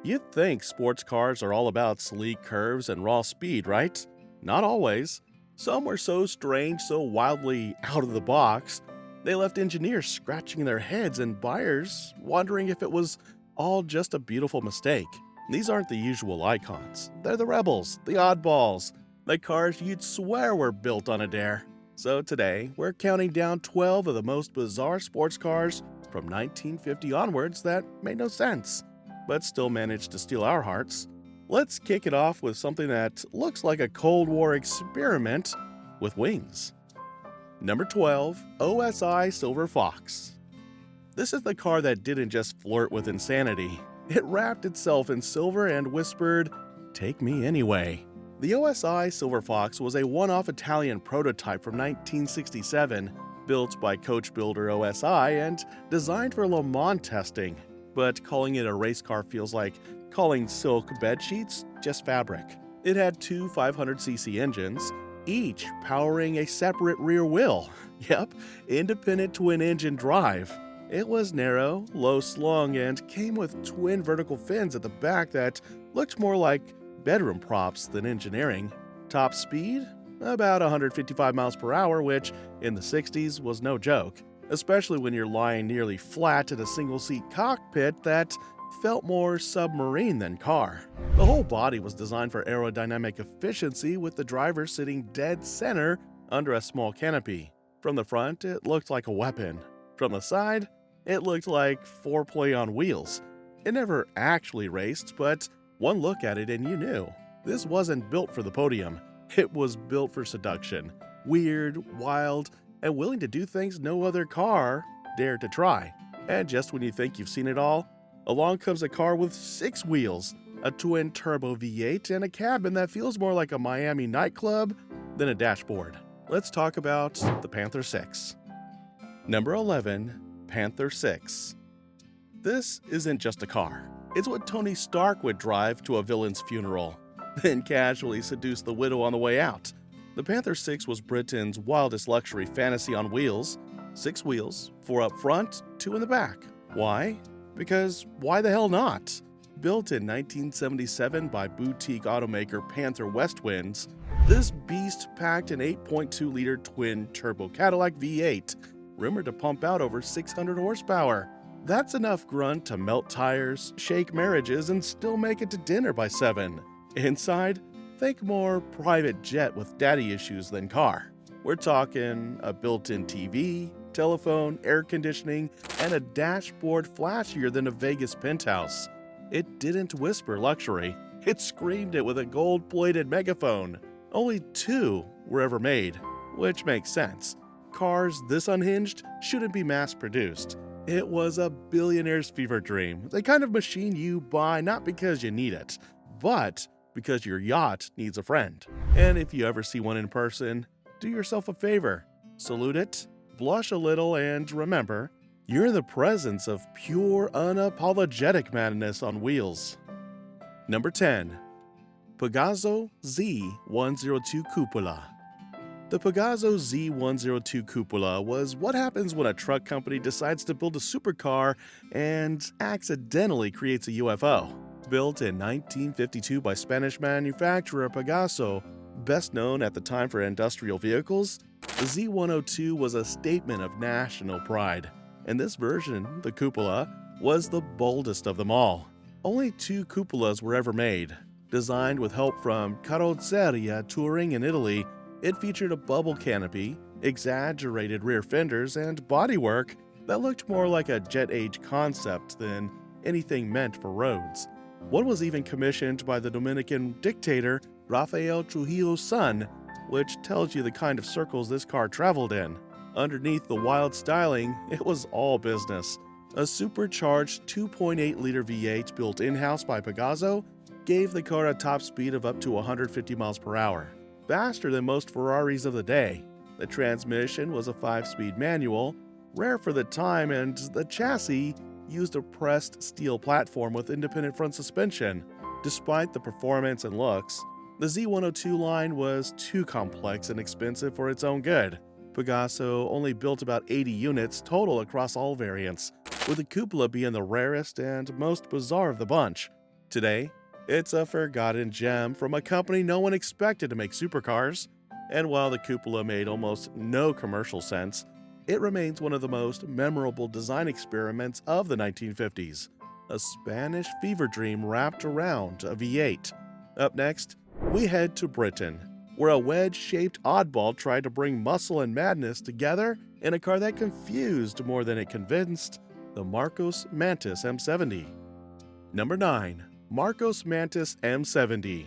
You'd think sports cars are all about sleek curves and raw speed, right? Not always. Some were so strange, so wildly out of the box, they left engineers scratching their heads and buyers wondering if it was all just a beautiful mistake. These aren't the usual icons. They're the rebels, the oddballs, the cars you'd swear were built on a dare. So today, we're counting down 12 of the most bizarre sports cars from 1950 onwards that made no sense, but still managed to steal our hearts. Let's kick it off with something that looks like a Cold War experiment with wings. Number 12, OSI Silver Fox. This is the car that didn't just flirt with insanity. It wrapped itself in silver and whispered, "Take me anyway." The OSI Silver Fox was a one-off Italian prototype from 1967, built by coach builder OSI and designed for Le Mans testing. But calling it a race car feels like calling silk bed sheets just fabric. It had two 500cc engines, each powering a separate rear wheel. Yep, independent twin-engine drive. It was narrow, low-slung, and came with twin vertical fins at the back that looked more like bedroom props than engineering. Top speed? About 155 miles per hour, which in the 60s was no joke, especially when you're lying nearly flat in a single-seat cockpit that felt more submarine than car. The whole body was designed for aerodynamic efficiency, with the driver sitting dead center under a small canopy. From the front, it looked like a weapon. From the side, it looked like foreplay on wheels. It never actually raced, but one look at it and you knew. This wasn't built for the podium. It was built for seduction. Weird, wild, and willing to do things no other car dared to try. And just when you think you've seen it all, along comes a car with 6 wheels, a twin-turbo V8, and a cabin that feels more like a Miami nightclub than a dashboard. Let's talk about the Panther 6. Number 11. Panther 6. This isn't just a car. It's what Tony Stark would drive to a villain's funeral, then casually seduce the widow on the way out. The Panther 6 was Britain's wildest luxury fantasy on wheels. 6 wheels, 4 up front, 2 in the back. Why? Because why the hell not? Built in 1977 by boutique automaker Panther Westwinds, this beast packed an 8.2-liter twin-turbo Cadillac V8, rumored to pump out over 600 horsepower. That's enough grunt to melt tires, shake marriages, and still make it to dinner by 7. Inside, think more private jet with daddy issues than car. We're talking a built-in TV, telephone, air conditioning, and a dashboard flashier than a Vegas penthouse. It didn't whisper luxury. It screamed it with a gold-plated megaphone. Only 2 were ever made, which makes sense. Cars this unhinged shouldn't be mass-produced. It was a billionaire's fever dream, the kind of machine you buy not because you need it, but because your yacht needs a friend. And if you ever see one in person, do yourself a favor. Salute it, blush a little, and remember, you're in the presence of pure, unapologetic madness on wheels. Number 10. Pegaso Z102 Cúpula. The Pegaso Z102 Cúpula was what happens when a truck company decides to build a supercar and accidentally creates a UFO. Built in 1952 by Spanish manufacturer Pegaso, best known at the time for industrial vehicles, the Z102 was a statement of national pride. And this version, the Cúpula, was the boldest of them all. Only 2 Cúpulas were ever made. Designed with help from Carrozzeria Touring in Italy, it featured a bubble canopy, exaggerated rear fenders, and bodywork that looked more like a jet-age concept than anything meant for roads. One was even commissioned by the Dominican dictator Rafael Trujillo's son, which tells you the kind of circles this car traveled in. Underneath the wild styling, it was all business. A supercharged 2.8-liter V8 built in-house by Pegaso gave the car a top speed of up to 150 miles per hour, faster than most Ferraris of the day. The transmission was a 5-speed manual, rare for the time, and the chassis used a pressed steel platform with independent front suspension. Despite the performance and looks, the Z102 line was too complex and expensive for its own good. Pegaso only built about 80 units total across all variants, with the Cúpula being the rarest and most bizarre of the bunch. Today, it's a forgotten gem from a company no one expected to make supercars, and while the Cúpula made almost no commercial sense, it remains one of the most memorable design experiments of the 1950s, a Spanish fever dream wrapped around a V8. Up next, we head to Britain, where a wedge-shaped oddball tried to bring muscle and madness together in a car that confused more than it convinced, the Marcos Mantis M70. Number 9. Marcos Mantis M70.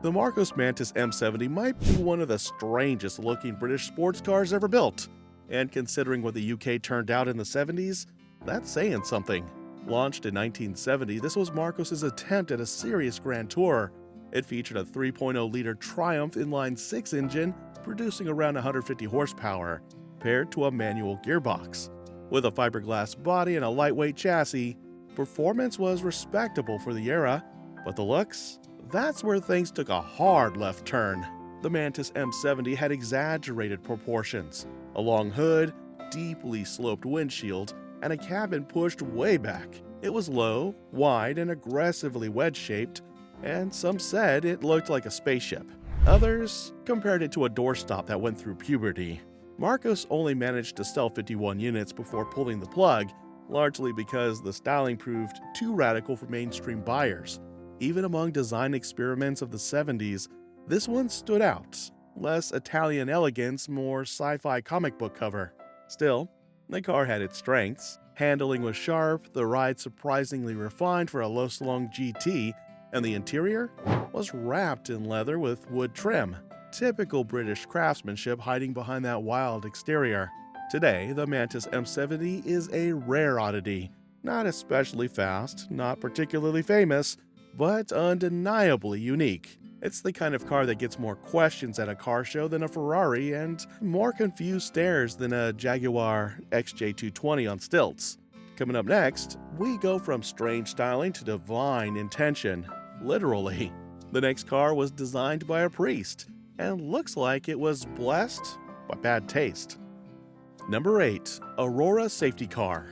The Marcos Mantis M70 might be one of the strangest looking British sports cars ever built, and considering what the UK turned out in the 70s, that's saying something. Launched in 1970, this was Marcos's attempt at a serious grand tour. It featured a 3.0-liter Triumph inline-6 engine producing around 150 horsepower, paired to a manual gearbox. With a fiberglass body and a lightweight chassis, performance was respectable for the era, but the looks? That's where things took a hard left turn. The Mantis M70 had exaggerated proportions, a long hood, deeply sloped windshield, and a cabin pushed way back. It was low, wide, and aggressively wedge-shaped, and some said it looked like a spaceship. Others compared it to a doorstop that went through puberty. Marcos only managed to sell 51 units before pulling the plug, largely because the styling proved too radical for mainstream buyers. Even among design experiments of the 70s, this one stood out. Less Italian elegance, more sci-fi comic book cover. Still, the car had its strengths. Handling was sharp, the ride surprisingly refined for a low-slung GT, and the interior was wrapped in leather with wood trim. Typical British craftsmanship hiding behind that wild exterior. Today, the Mantis M70 is a rare oddity. Not especially fast, not particularly famous, but undeniably unique. It's the kind of car that gets more questions at a car show than a Ferrari and more confused stares than a Jaguar XJ220 on stilts. Coming up next, we go from strange styling to divine intention. Literally. The next car was designed by a priest and looks like it was blessed by bad taste. Number 8. Aurora Safety Car.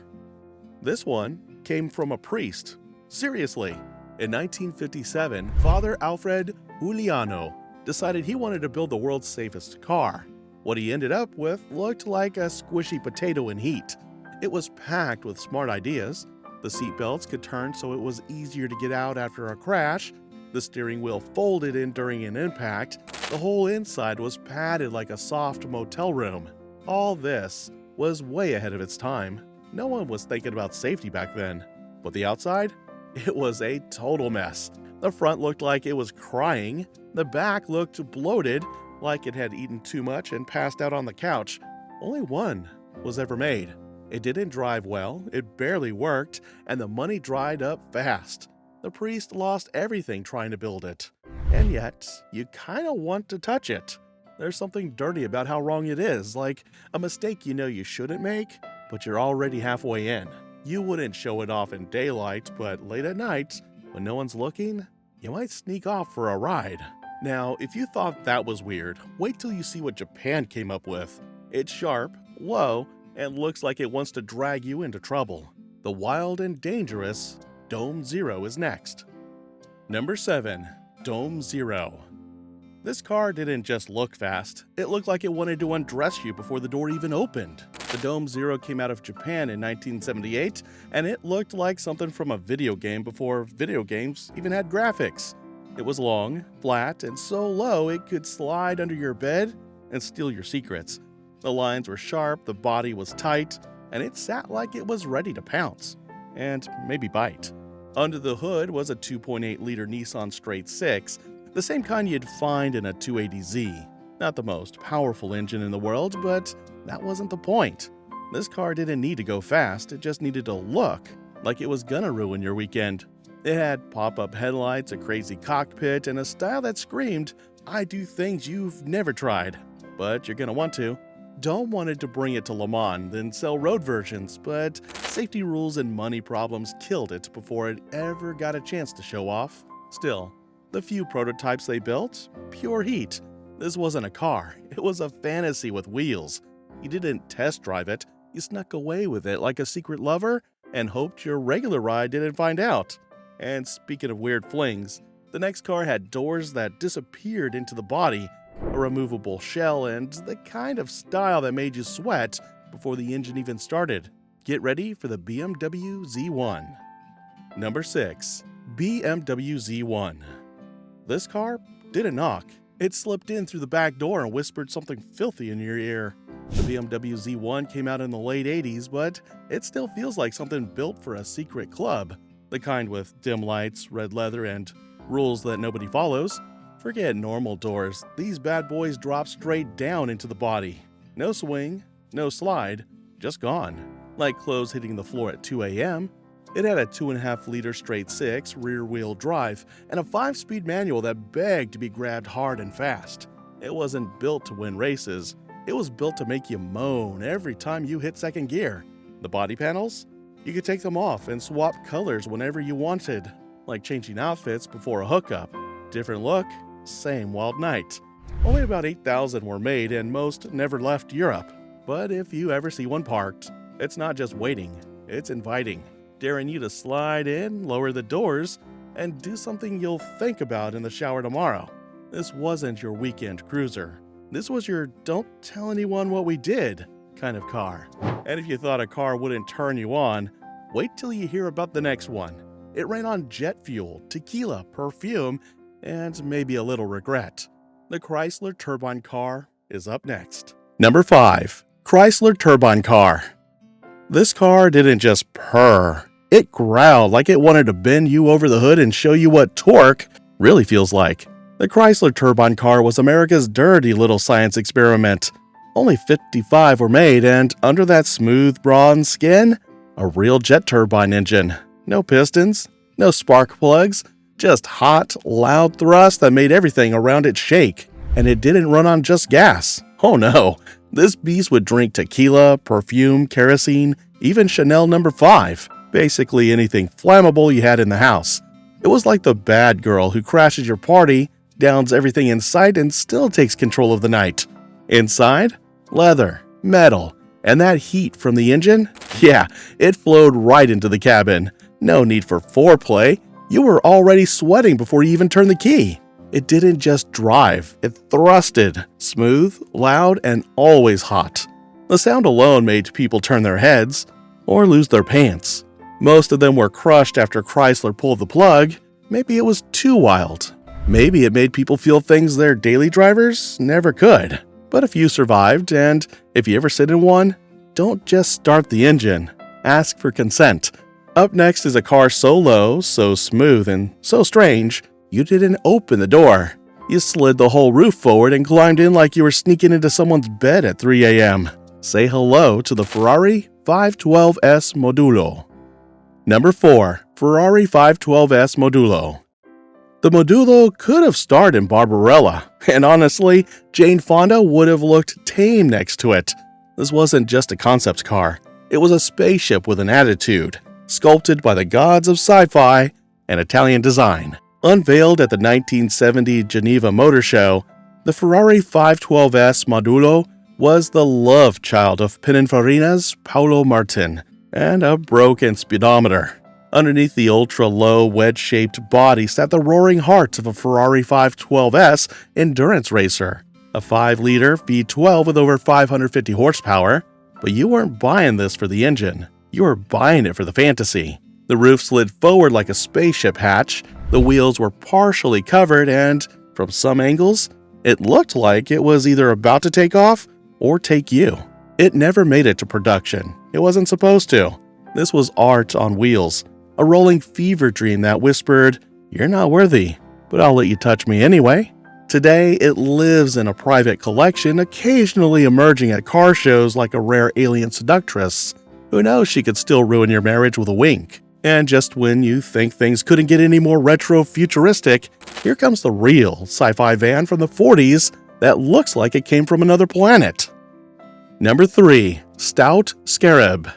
This one came from a priest. Seriously. In 1957, Father Alfred Juliano decided he wanted to build the world's safest car. What he ended up with looked like a squishy potato in heat. It was packed with smart ideas. The seatbelts could turn so it was easier to get out after a crash. The steering wheel folded in during an impact. The whole inside was padded like a soft motel room. All this was way ahead of its time. No one was thinking about safety back then. But the outside? It was a total mess. The front looked like it was crying. The back looked bloated, like it had eaten too much and passed out on the couch. Only one was ever made. It didn't drive well, it barely worked, and the money dried up fast. The priest lost everything trying to build it. And yet, you kinda want to touch it. There's something dirty about how wrong it is, like a mistake you know you shouldn't make, but you're already halfway in. You wouldn't show it off in daylight, but late at night, when no one's looking, you might sneak off for a ride. Now, if you thought that was weird, wait till you see what Japan came up with. It's sharp, low, and looks like it wants to drag you into trouble. The wild and dangerous Dome Zero is next. Number 7. Dome Zero. This car didn't just look fast, it looked like it wanted to undress you before the door even opened. The Dome Zero came out of Japan in 1978, and it looked like something from a video game before video games even had graphics. It was long, flat, and so low it could slide under your bed and steal your secrets. The lines were sharp, the body was tight, and it sat like it was ready to pounce. And maybe bite. Under the hood was a 2.8-liter Nissan Straight 6, the same kind you'd find in a 280Z. Not the most powerful engine in the world, but that wasn't the point. This car didn't need to go fast, it just needed to look like it was gonna ruin your weekend. It had pop-up headlights, a crazy cockpit, and a style that screamed, "I do things you've never tried." But you're gonna want to. Dome wanted to bring it to Le Mans, then sell road versions, but safety rules and money problems killed it before it ever got a chance to show off. Still, the few prototypes they built, pure heat. This wasn't a car, it was a fantasy with wheels. You didn't test drive it, you snuck away with it like a secret lover and hoped your regular ride didn't find out. And speaking of weird flings, the next car had doors that disappeared into the body, a removable shell, and the kind of style that made you sweat before the engine even started. Get ready for the BMW Z1. Number 6. BMW Z1. This car didn't knock. It slipped in through the back door and whispered something filthy in your ear. The BMW Z1 came out in the late 80s, but it still feels like something built for a secret club. The kind with dim lights, red leather, and rules that nobody follows. Forget normal doors. These bad boys drop straight down into the body. No swing, no slide, just gone. Like clothes hitting the floor at 2 a.m. It had a 2.5-liter straight-six rear-wheel drive and a 5-speed manual that begged to be grabbed hard and fast. It wasn't built to win races. It was built to make you moan every time you hit second gear. The body panels? You could take them off and swap colors whenever you wanted, like changing outfits before a hookup. Different look, same wild night. Only about 8,000 were made and most never left Europe. But if you ever see one parked, it's not just waiting, it's inviting, daring you to slide in, lower the doors, and do something you'll think about in the shower tomorrow. This wasn't your weekend cruiser. This was your don't tell anyone what we did kind of car. And if you thought a car wouldn't turn you on, wait till you hear about the next one. It ran on jet fuel, tequila, perfume, and maybe a little regret. The Chrysler Turbine Car is up next. Number 5. Chrysler Turbine Car. This car didn't just purr. It growled like it wanted to bend you over the hood and show you what torque really feels like. The Chrysler Turbine Car was America's dirty little science experiment. Only 55 were made, and under that smooth, bronze skin, a real jet turbine engine. No pistons, no spark plugs, just hot, loud thrust that made everything around it shake. And it didn't run on just gas. Oh no, this beast would drink tequila, perfume, kerosene, even Chanel No. 5. Basically anything flammable you had in the house. It was like the bad girl who crashes your party, downs everything in sight, and still takes control of the night. Inside, leather, metal, and that heat from the engine? Yeah, it flowed right into the cabin. No need for foreplay. You were already sweating before you even turned the key. It didn't just drive, it thrusted, smooth, loud, and always hot. The sound alone made people turn their heads or lose their pants. Most of them were crushed after Chrysler pulled the plug. Maybe it was too wild. Maybe it made people feel things their daily drivers never could. But a few survived, and if you ever sit in one, don't just start the engine. Ask for consent. Up next is a car so low, so smooth, and so strange, you didn't open the door. You slid the whole roof forward and climbed in like you were sneaking into someone's bed at 3 a.m. Say hello to the Ferrari 512S Modulo. Number 4. Ferrari 512S Modulo. The Modulo could have starred in Barbarella, and honestly, Jane Fonda would have looked tame next to it. This wasn't just a concept car. It was a spaceship with an attitude, sculpted by the gods of sci-fi and Italian design. Unveiled at the 1970 Geneva Motor Show, the Ferrari 512S Modulo was the love child of Pininfarina's Paolo Martin and a broken speedometer. Underneath the ultra-low, wedge-shaped body sat the roaring heart of a Ferrari 512S endurance racer, a 5-liter V12 with over 550 horsepower. But you weren't buying this for the engine. You were buying it for the fantasy. The roof slid forward like a spaceship hatch, the wheels were partially covered, and, from some angles, it looked like it was either about to take off or take you. It never made it to production. It wasn't supposed to. This was art on wheels, a rolling fever dream that whispered, "You're not worthy, but I'll let you touch me anyway." Today, it lives in a private collection, occasionally emerging at car shows like a rare alien seductress. Who knows, she could still ruin your marriage with a wink. And just when you think things couldn't get any more retro-futuristic, here comes the real sci-fi van from the 40s that looks like it came from another planet. Number 3. Stout Scarab.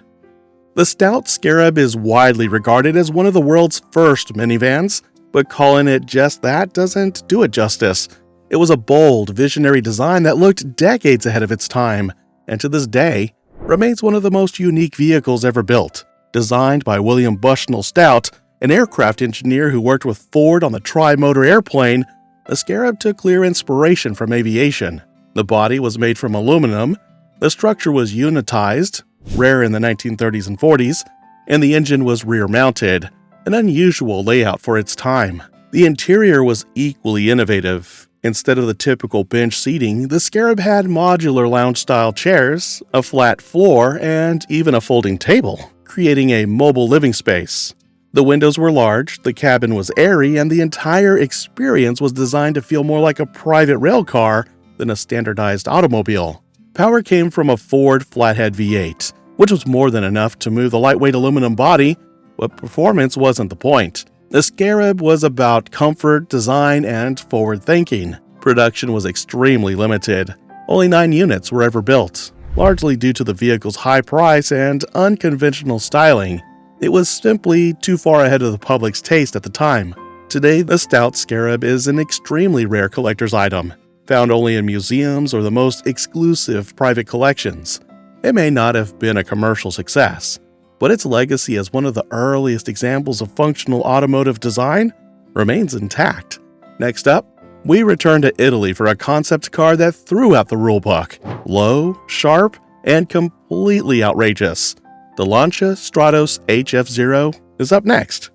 The Stout Scarab is widely regarded as one of the world's first minivans, but calling it just that doesn't do it justice. It was a bold, visionary design that looked decades ahead of its time, and to this day, remains one of the most unique vehicles ever built. Designed by William Bushnell Stout, an aircraft engineer who worked with Ford on the tri-motor airplane, the Scarab took clear inspiration from aviation. The body was made from aluminum, the structure was unitized, rare in the 1930s and 40s, and the engine was rear-mounted, an unusual layout for its time. The interior was equally innovative. Instead of the typical bench seating, the Scarab had modular lounge-style chairs, a flat floor, and even a folding table, creating a mobile living space. The windows were large, the cabin was airy, and the entire experience was designed to feel more like a private rail car than a standardized automobile. Power came from a Ford flathead V8, which was more than enough to move the lightweight aluminum body, but performance wasn't the point. The Scarab was about comfort, design, and forward thinking. Production was extremely limited. Only 9 units were ever built, largely due to the vehicle's high price and unconventional styling. It was simply too far ahead of the public's taste at the time. Today, the Stout Scarab is an extremely rare collector's item, found only in museums or the most exclusive private collections. It may not have been a commercial success, but its legacy as one of the earliest examples of functional automotive design remains intact. Next up, we return to Italy for a concept car that threw out the rulebook. Low, sharp, and completely outrageous. The Lancia Stratos HF0 is up next.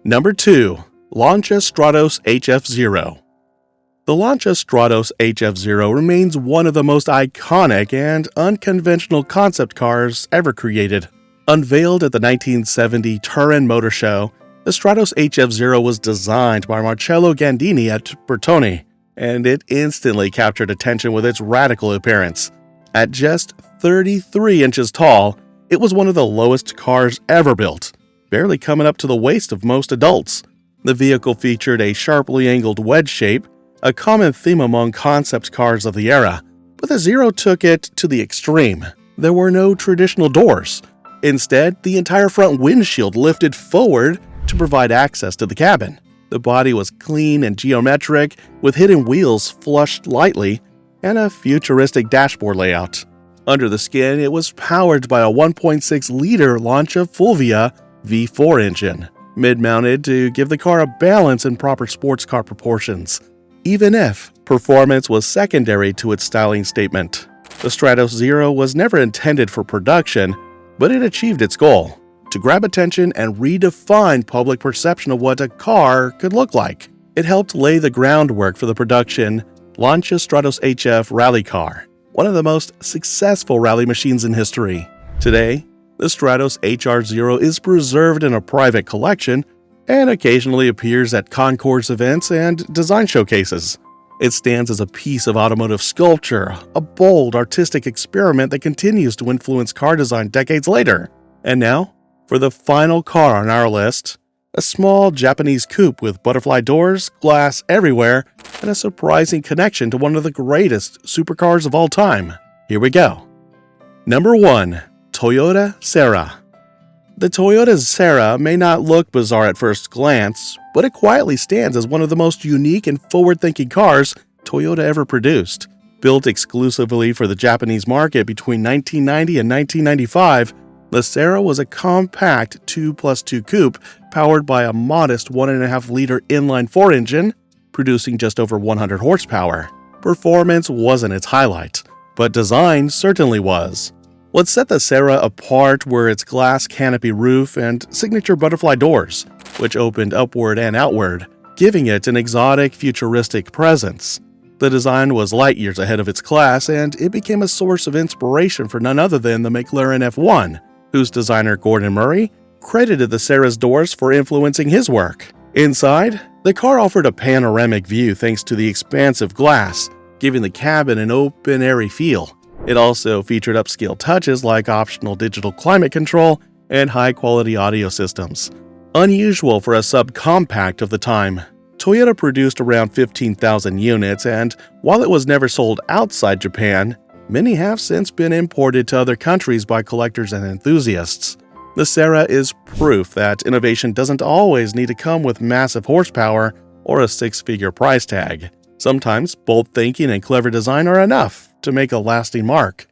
Number 2. Lancia Stratos HF0. The Lancia Stratos HF0 remains one of the most iconic and unconventional concept cars ever created. Unveiled at the 1970 Turin Motor Show, the Stratos HF0 was designed by Marcello Gandini at Bertone, and it instantly captured attention with its radical appearance. At just 33 inches tall, it was one of the lowest cars ever built, barely coming up to the waist of most adults. The vehicle featured a sharply angled wedge shape, a common theme among concept cars of the era, but the Zero took it to the extreme. There were no traditional doors. Instead, the entire front windshield lifted forward to provide access to the cabin. The body was clean and geometric, with hidden wheels flushed lightly, and a futuristic dashboard layout. Under the skin, it was powered by a 1.6-liter Lancia Fulvia V4 engine, mid-mounted to give the car a balance and proper sports car proportions, even if performance was secondary to its styling statement. The Stratos Zero was never intended for production, but it achieved its goal: to grab attention and redefine public perception of what a car could look like. It helped lay the groundwork for the production Lancia Stratos HF rally car, one of the most successful rally machines in history. Today, the Stratos HR0 is preserved in a private collection and occasionally appears at concours events and design showcases. It stands as a piece of automotive sculpture, a bold artistic experiment that continues to influence car design decades later. And now, for the final car on our list, a small Japanese coupe with butterfly doors, glass everywhere, and a surprising connection to one of the greatest supercars of all time. Here we go. Number 1. Toyota Sera. The Toyota Sera may not look bizarre at first glance, but it quietly stands as one of the most unique and forward-thinking cars Toyota ever produced. Built exclusively for the Japanese market between 1990 and 1995, the Sera was a compact 2+2 coupe powered by a modest 1.5-liter inline-4 engine, producing just over 100 horsepower. Performance wasn't its highlight, but design certainly was. What set the Sera apart were its glass canopy roof and signature butterfly doors, which opened upward and outward, giving it an exotic, futuristic presence. The design was light years ahead of its class, and it became a source of inspiration for none other than the McLaren F1, whose designer Gordon Murray credited the Sera's doors for influencing his work. Inside, the car offered a panoramic view thanks to the expansive glass, giving the cabin an open, airy feel. It also featured upscale touches like optional digital climate control and high-quality audio systems, unusual for a subcompact of the time. Toyota produced around 15,000 units, and while it was never sold outside Japan, many have since been imported to other countries by collectors and enthusiasts. The Sera is proof that innovation doesn't always need to come with massive horsepower or a six-figure price tag. Sometimes bold thinking and clever design are enough to make a lasting mark.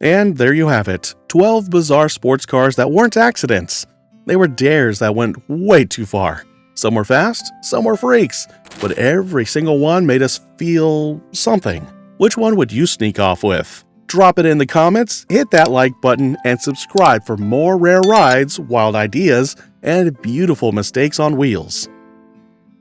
And there you have it, 12 bizarre sports cars that weren't accidents. They were dares that went way too far. Some were fast, some were freaks, but every single one made us feel something. Which one would you sneak off with? Drop it in the comments, hit that like button, and subscribe for more rare rides, wild ideas, and beautiful mistakes on wheels.